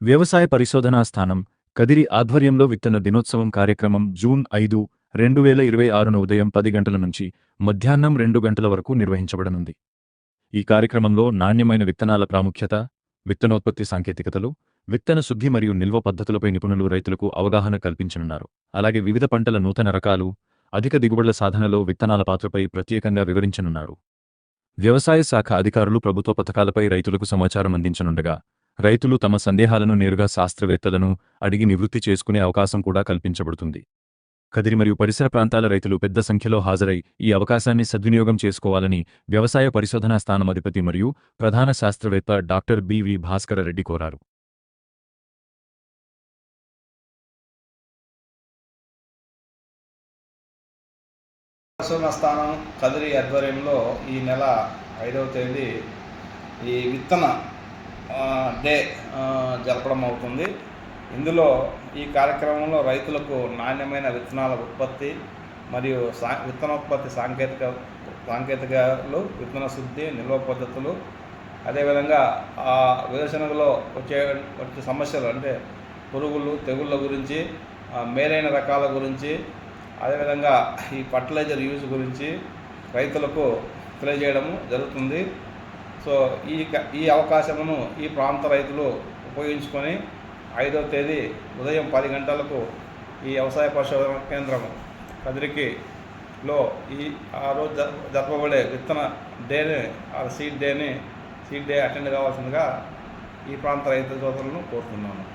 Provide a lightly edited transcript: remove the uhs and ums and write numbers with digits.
వ్యవసాయ పరిశోధనా స్థానం కదిరి ఆధ్వర్యంలో విత్తన దినోత్సవం కార్యక్రమం జూన్ 5, 2026న ఉదయం 10 గంటల నుంచి మధ్యాహ్నం 2 గంటల వరకు నిర్వహించబడనుంది. ఈ కార్యక్రమంలో నాణ్యమైన విత్తనాల ప్రాముఖ్యత, విత్తనోత్పత్తి సాంకేతికతలు, విత్తన శుద్ధి మరియు నిల్వ పద్ధతులపై నిపుణులు రైతులకు అవగాహన కల్పించనున్నారు. అలాగే వివిధ పంటల నూతన రకాలు, అధిక దిగుబడుల సాధనలో విత్తనాల పాత్రపై ప్రత్యేకంగా వివరించనున్నారు. వ్యవసాయ శాఖ అధికారులు ప్రభుత్వ పథకాలపై రైతులకు సమాచారం అందించనుండగా, రైతులు తమ సందేహాలను నేరుగా శాస్త్రవేత్తలను అడిగి నివృత్తి చేసుకునే అవకాశం కూడా కల్పించబడుతుంది. కదిరి మరియు పరిసర ప్రాంతాల రైతులు పెద్ద సంఖ్యలో హాజరై ఈ అవకాశాన్ని సద్వినియోగం చేసుకోవాలని వ్యవసాయ పరిశోధనా స్థానం అధిపతి మరియు ప్రధాన శాస్త్రవేత్త డాక్టర్ బి.వి. భాస్కర రెడ్డి కోరారు. పరిశోధన స్థానం కదిరి ఆధ్వర్యంలో ఈ నెల 5వ తేదీ ఈ విత్తన డే జరపడం అవుతుంది. ఇందులో ఈ కార్యక్రమంలో రైతులకు నాణ్యమైన విత్తనాల ఉత్పత్తి మరియు విత్తనోత్పత్తి సాంకేతికాలు, విత్తన శుద్ధి, నిల్వ పద్ధతులు, అదేవిధంగా వేరుశనగలో వచ్చే సమస్యలు అంటే పురుగులు, తెగుళ్ళ గురించి, మేలైన రకాల గురించి, అదేవిధంగా ఈ ఫర్టిలైజర్ యూజ్ గురించి రైతులకు తెలియజేయడము జరుగుతుంది. సో ఈ అవకాశమును ఈ ప్రాంత రైతులు ఉపయోగించుకొని 5వ తేదీ ఉదయం 10 గంటలకు ఈ వ్యవసాయ పరిశోధన కేంద్రం కదిరికిలో ఆ రోజు జరపబడే విత్తన డేని, సీడ్ డే అటెండ్ కావాల్సిందిగా ఈ ప్రాంత రైతు సోదరులను కోరుతున్నాను.